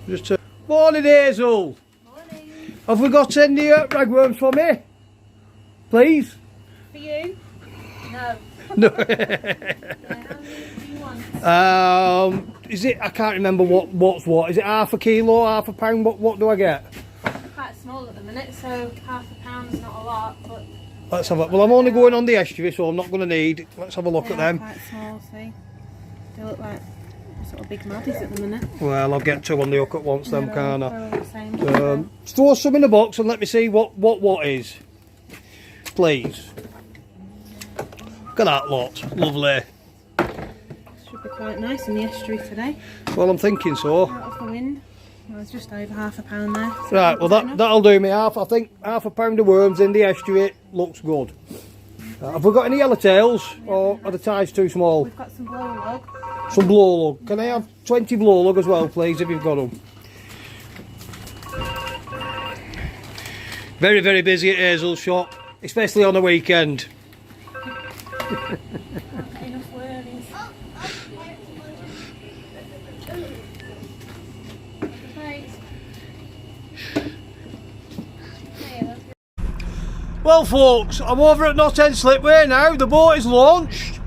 Just morning, Hazel. Morning. Have we got any ragworms for me? Please? For you? No. No. Yeah, how many do you want? Is it? I can't remember what's what. Is it half a kilo, half a pound? What do I get? They're quite small at the minute, so half a pound's not a lot, but... Let's have a. Well, I'm only going on the estuary, so I'm not going to need. Let's have a look at them. Quite small, see? They look like sort of big maddies at the minute. Well, I'll get two on the hook at once, then, can't I? They're all the same. Throw some in the box and let me see what is. Please. Look at that lot. Lovely. Should be quite nice in the estuary today. Well, I'm thinking so. Out of the wind. Well, there's just over half a pound there. So Right, well that'll do me. I think half a pound of worms in the estuary looks good. Have we got any yellowtails, or are the ties too small? We've got some blow log. Some blow lug. Can I have 20 blow lug as well, please, if you've got them? Very, very busy at Hazel's shop, especially on a weekend. Enough worms. Right. Well, folks, I'm over at Knot End Slipway now. The boat is launched.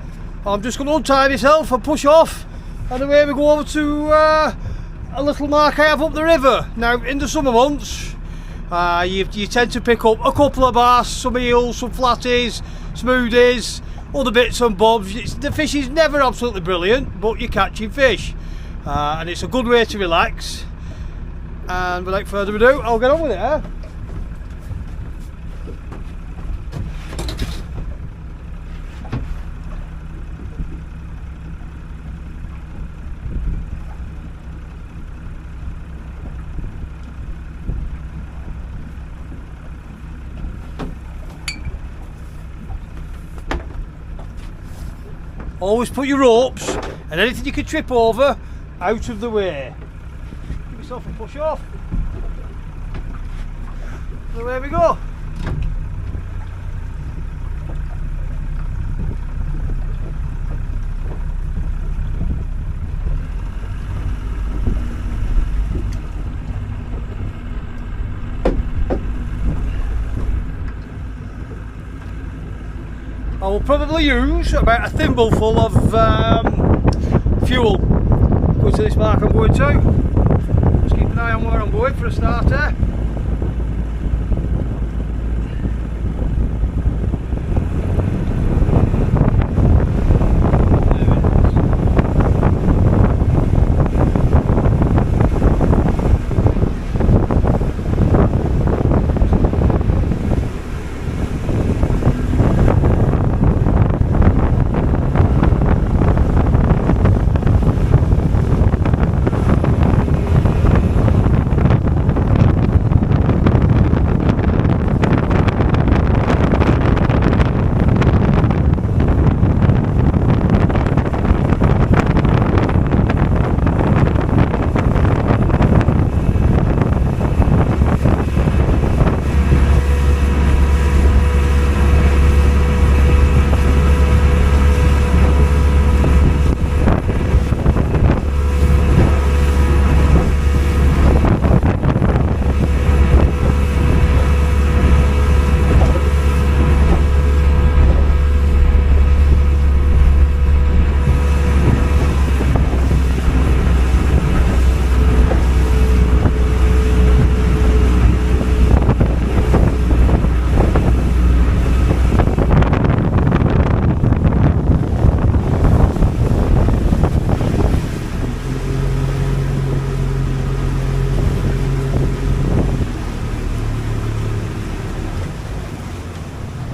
I'm just going to untie myself and push off, and away we go over to a little mark I have up the river. Now, in the summer months, you tend to pick up a couple of bass, some eels, some flatties, smoothies, other bits and bobs. The fish is never absolutely brilliant, but you're catching fish, and it's a good way to relax. And without further ado, I'll get on with it. Always put your ropes and anything you can trip over out of the way. Give yourself a push off. And away we go. I will probably use about a thimbleful of fuel going to this mark I'm going to. Just keep an eye on where I'm going for a starter.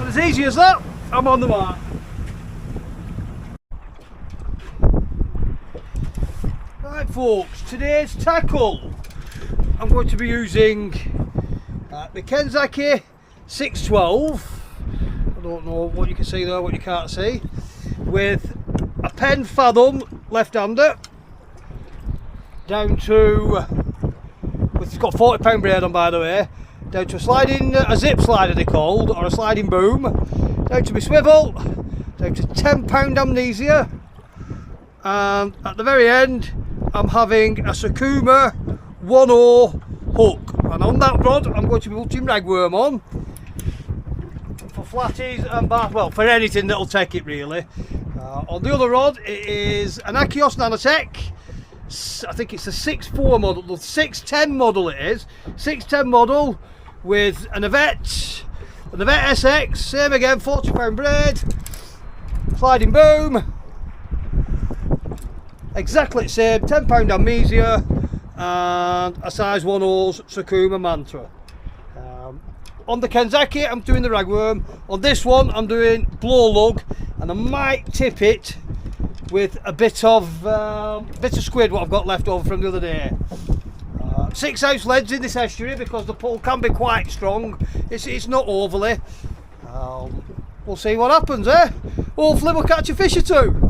As easy as that, I'm on the mark. Right folks, today's tackle, I'm going to be using the Kenzaki 612, I don't know what you can see there, what you can't see, with a pen fathom left-hander, down to, it's got 40 pound braid on by the way, down to a zip slider they're called, or a sliding boom, down to my swivel, down to 10 pound amnesia, and at the very end I'm having a Sakuma 1/0 hook, and on that rod I'm going to be putting ragworm on for flatties and well, for anything that'll take it really. On the other rod it is an Achios Nanotech. I think it's a 6.4 model, the 610 model it is. 610 model with an Yvette SX, same again, 40 pound braid, sliding boom, exactly the same, 10 pound amnesia, and a size 1/0 Sakuma Mantra. On the Kenzaki I'm doing the ragworm, on this one I'm doing blow lug, and I might tip it with a bit of squid what I've got left over from the other day. 6 ounce leads in this estuary because the pull can be quite strong. It's not overly. We'll see what happens, eh? Hopefully we'll catch a fish or two.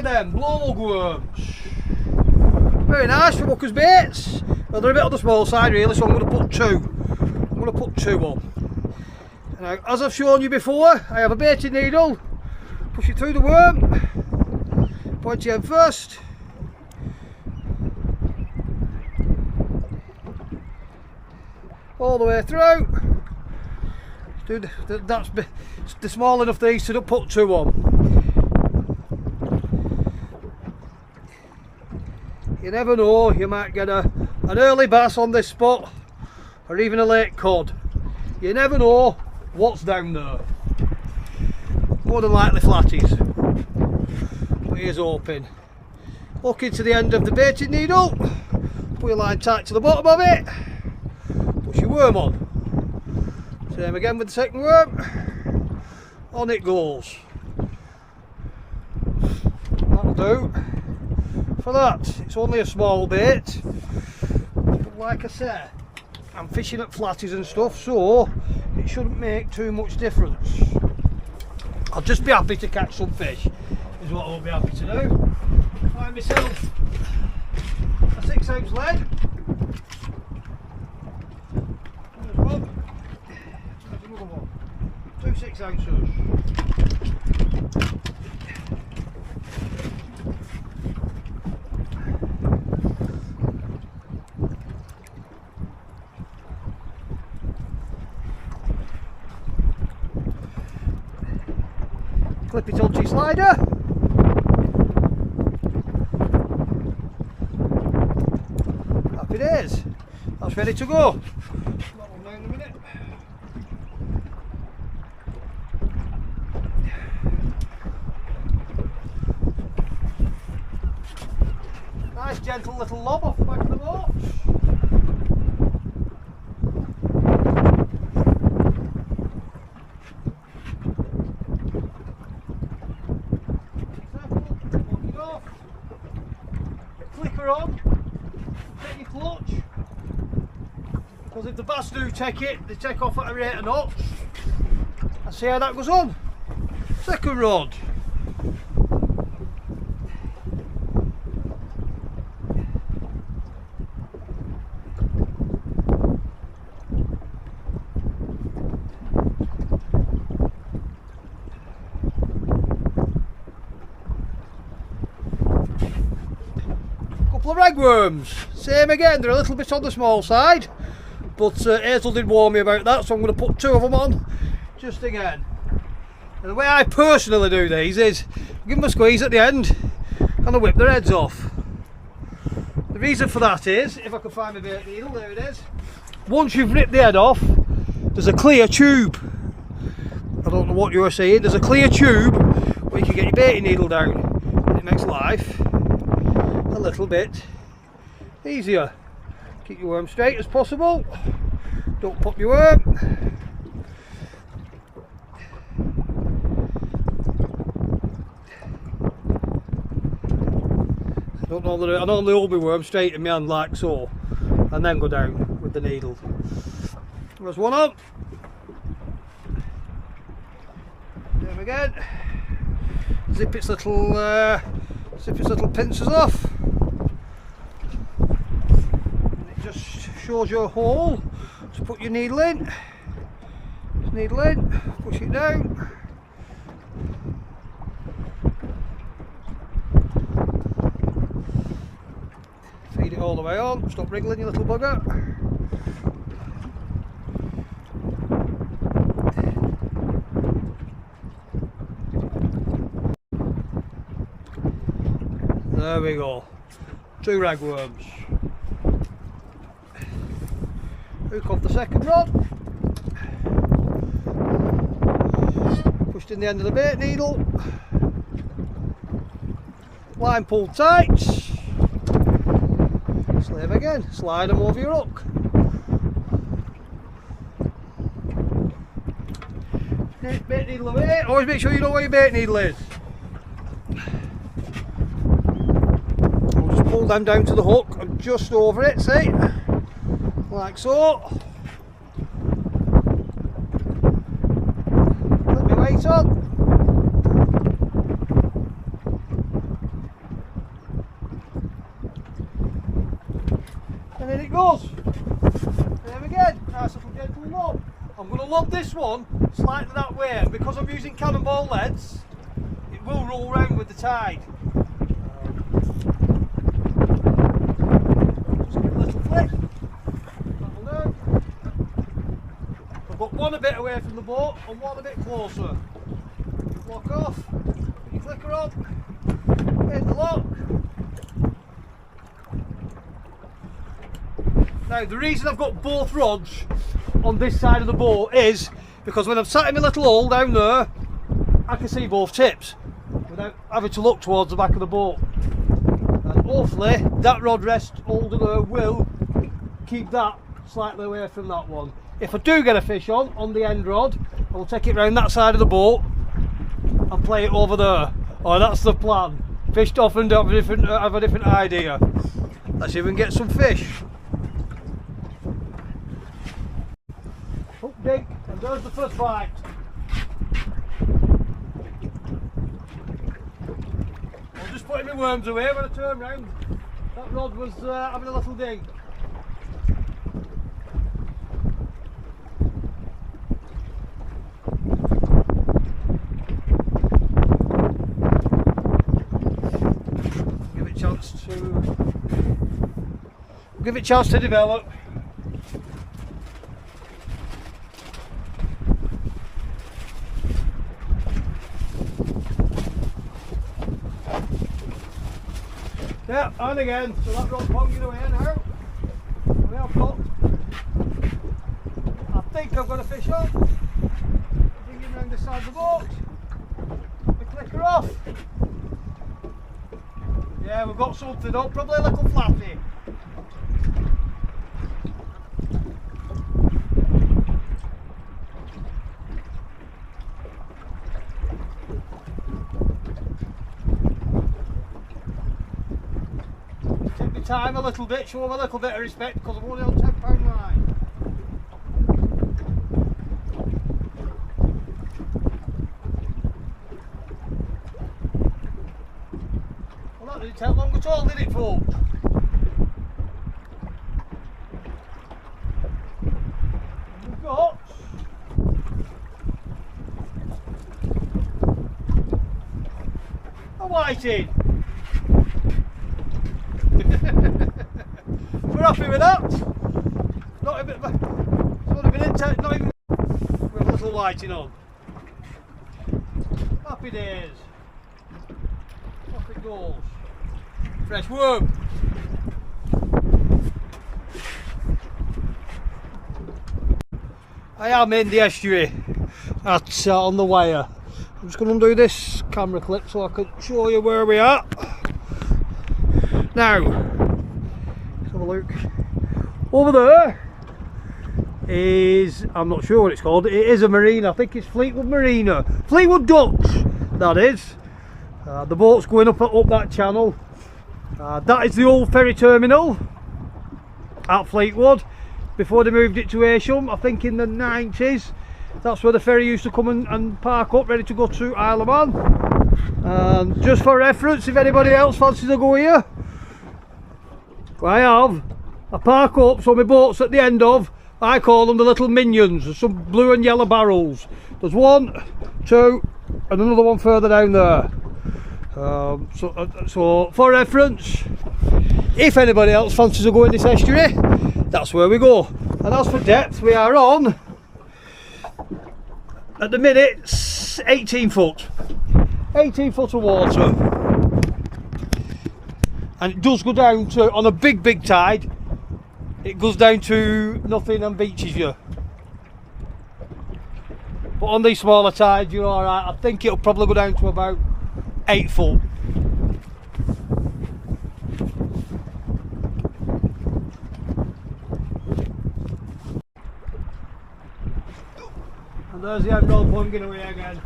Then blow lug worms, very nice for hookers baits. Well, they're a bit on the small side really, so I'm going to put two on. Now, as I've shown you before, I have a baiting needle, push it through the worm, pointy end first, all the way through. That's the small enough these to put two on. You never know, you might get an early bass on this spot, or even a late cod. You never know what's down there. More than likely flatties. But here's hoping. Hook into the end of the baiting needle, put your line tight to the bottom of it, push your worm on. Same again with the second worm. On it goes. That'll do. For that, it's only a small bait, but like I said, I'm fishing at flatties and stuff, so it shouldn't make too much difference. I'll just be happy to catch some fish, is what I'll be happy to do. Find myself a 6 ounce lead. There's one. There's another one. 2 6 ounces. Clip it onto your slider. Happy days. That's ready to go. That one down in a minute. Nice gentle little lob off the back of the boat. On, take your clutch, because if the bass do take it, they take off at a rate of knots, and see how that goes on. Second rod. Couple of ragworms, same again, they're a little bit on the small side, but Hazel did warn me about that, so I'm going to put 2 of them on, just again. And the way I personally do these is, give them a squeeze at the end, and I whip their heads off. The reason for that is, if I can find my bait needle, there it is. Once you've ripped the head off, there's a clear tube. I don't know what you're seeing, there's a clear tube where you can get your baiting needle down, and it makes life a little bit easier. Keep your worm straight as possible, don't pop your worm. I normally hold my worm straight in my hand like so, and then go down with the needle. There's one on. There again. Zip its little Sip its little pincers off. And it just shows you a hole to put your needle in. Needle in, push it down. Feed it all the way on, stop wriggling you little bugger. There we go, 2 ragworms. Hook off the second rod. Pushed in the end of the bait needle. Line pulled tight. Slave again, slide them over your hook. Bait needle away, always make sure you know where your bait needle is. I'll just pull them down to the hook and just over it, see? Like so. Put my weight on. And then it goes. There again, nice little gentle lob. I'm going to lob this one slightly that way, and because I'm using cannonball leads, it will roll round with the tide. Just give it a little flick. That'll do. I've got one a bit away from the boat and one a bit closer. Lock off, put your clicker on, hit the lock. Now the reason I've got both rods on this side of the boat is because when I'm sat in my little hole down there, I can see both tips without having to look towards the back of the boat. And hopefully that rod rest holder there will keep that slightly away from that one. If I do get a fish on the end rod, I will take it round that side of the boat and play it over there. Oh, that's the plan. Fished off and have a different idea. Let's see if we can get some fish. Hook dig, and there's the first bite. I'm just putting my worms away when I turn round. That rod was having a little dig. Give it a chance to develop. Yeah, and again, so that rod's ponging away now. We have got, I think I've got a fish on. Bring him round this side of the boat. The clicker off. Yeah, we've got something up, probably a little flatty. Take my time a little bit, show them a little bit of respect because I'm only on £10 line. Well, that didn't take long at all, did it, folks? We've got a whiting. We're happy with that. Not a bit. It's only been intense. Not even with a little whiting on. Happy days. Off it goes. Fresh worm. I am in the estuary at on the wire. I'm just going to undo this camera clip so I can show you where we are. Now, let's have a look. Over there is, I'm not sure what it's called, it is a marina, I think it's Fleetwood Marina. Fleetwood Docks, that is. The boat's going up that channel. That is the old ferry terminal at Fleetwood before they moved it to Ayrsham, I think in the 90s. That's where the ferry used to come and park up ready to go to Isle of Man. And just for reference, if anybody else fancies to go here, I have a park up, so my boat's at the end of, I call them the little minions. There's some blue and yellow barrels. There's one, two, and another one further down there. So for reference, if anybody else fancies to go in this estuary, that's where we go. And as for depth, we are on, at the minute, 18 foot. 18 foot of water. And it does go down to, on a big tide, it goes down to nothing and beaches you. But on these smaller tides, you're alright. I think it'll probably go down to about 8 foot. And there's the emerald plunging away again.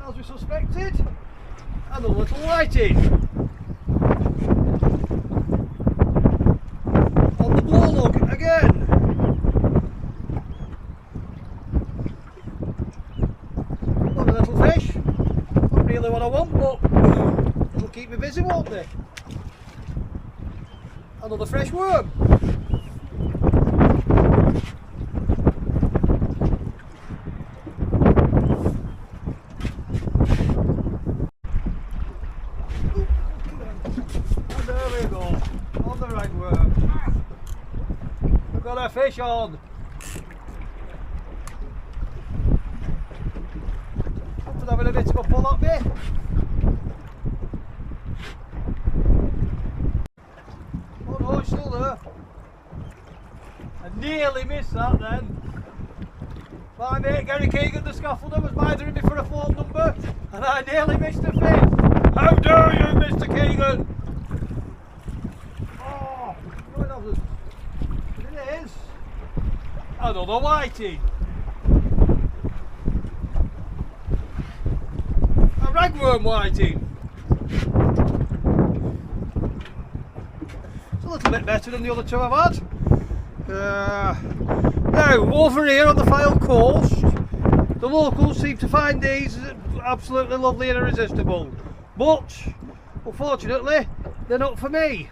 As we suspected, and a little lighting on the blow lug again. Love a little fish, not really what I want, but it'll keep me busy, won't they? Another fresh worm. Got a fish on. Something having a bit of a pull at me. Oh no, it's still there. I nearly missed that then. My mate Gary Keegan, the scaffolder, was mithering me for a phone number and I nearly missed a fish. How dare you, Mr. Keegan? Oh, no it hasn't. It is another whitey. A ragworm whiting. It's a little bit better than the other two I've had. Now, over here on the Fylde coast, the locals seem to find these absolutely lovely and irresistible. But, unfortunately, they're not for me.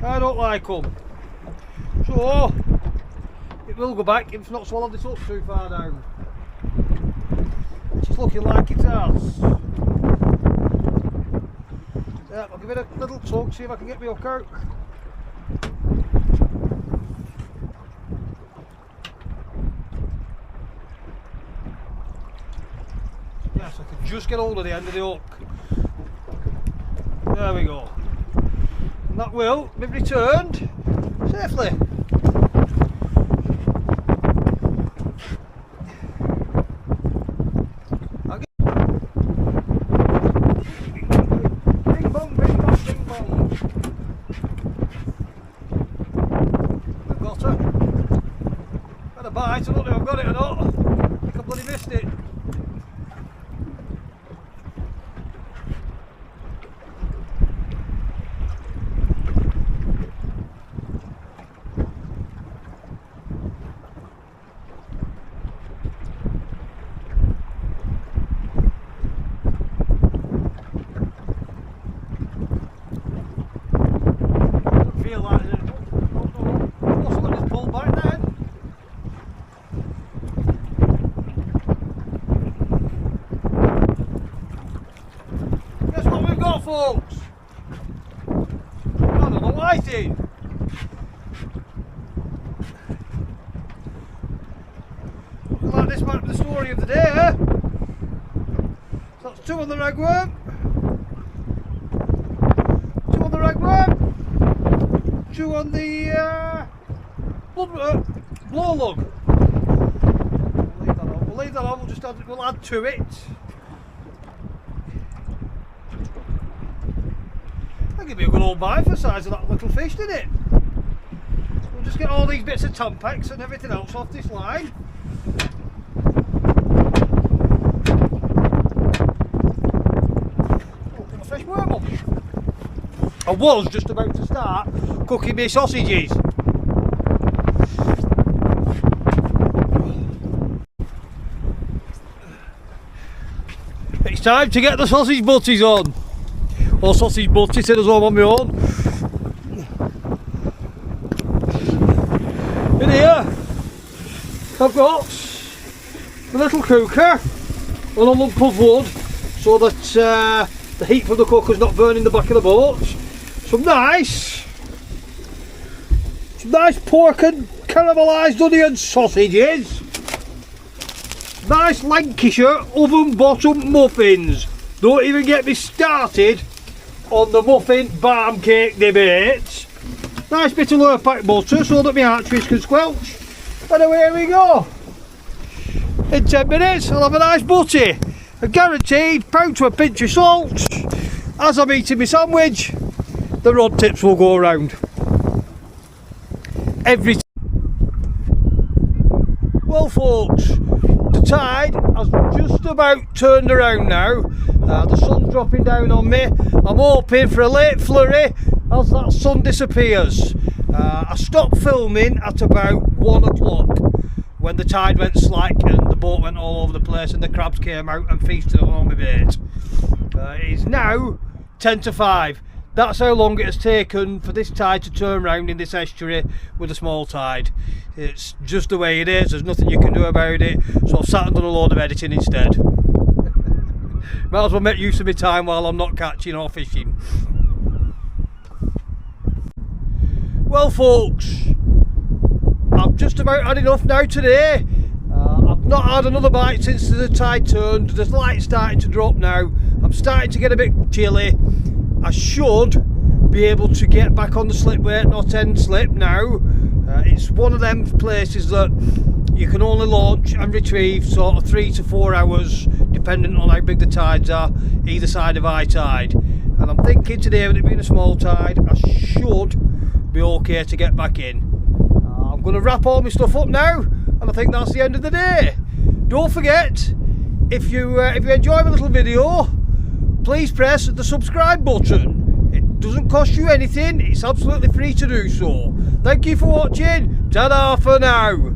I don't like them. So, it will go back if it's not swallowed this up too far down. It's looking like it has. Yeah, I'll give it a little tug, see if I can get my hook out. Yes, I can just get hold of the end of the hook. There we go. And that will be returned safely. Bing bong, bing bong, bing bong. I've got her. Had a bite, I don't know if I've got it or not. I think I bloody missed it. Feel like it. this might be the story of the day. So that's 2 on the ragworm. 2 on the ragworm. 2 on the blow lug. We'll leave that on. We'll add to it. That'll give me a good old bite for the size of that little fish, didn't it? We'll just get all these bits of Tampax and everything else off this line. Oh, a fresh worm up. I was just about to start cooking my sausages. It's time to get the sausage butties on. Or sausage butties, as well on my own. In here, I've got the little cooker on a lump of wood so that the heat from the cooker's not burning the back of the boat. Some nice pork and caramelised onion sausages. Nice Lancashire oven bottom muffins. Don't even get me started on the muffin barm cake debate. Nice bit of low pack butter so that my arteries can squelch. And away we go. In 10 minutes I'll have a nice butty. A guaranteed pound to a pinch of salt. As I'm eating my sandwich, the rod tips will go around. Every time. Well folks, the tide has just about turned around now. The sun's dropping down on me. I'm hoping for a late flurry as that sun disappears. I stopped filming at about 1 o'clock when the tide went slack and the boat went all over the place and the crabs came out and feasted on my bait. It is now 10 to 5. That's how long it has taken for this tide to turn round in this estuary with a small tide. It's just the way it is, there's nothing you can do about it, so I've sat and done a load of editing instead. Might as well make use of my time while I'm not catching or fishing. Well folks, I've just about had enough now today. I've not had another bite since the tide turned. The light's starting to drop now. I'm starting to get a bit chilly. I should be able to get back on the slip weight, not end slip now. It's one of them places that you can only launch and retrieve sort of 3 to 4 hours depending on how big the tides are either side of high tide. And I'm thinking today, with it being a small tide, I should be okay to get back in. I'm going to wrap all my stuff up now and I think that's the end of the day. Don't forget, if you enjoy my little video, please press the subscribe button. It doesn't cost you anything, it's absolutely free to do so. Thank you for watching, ta-da for now.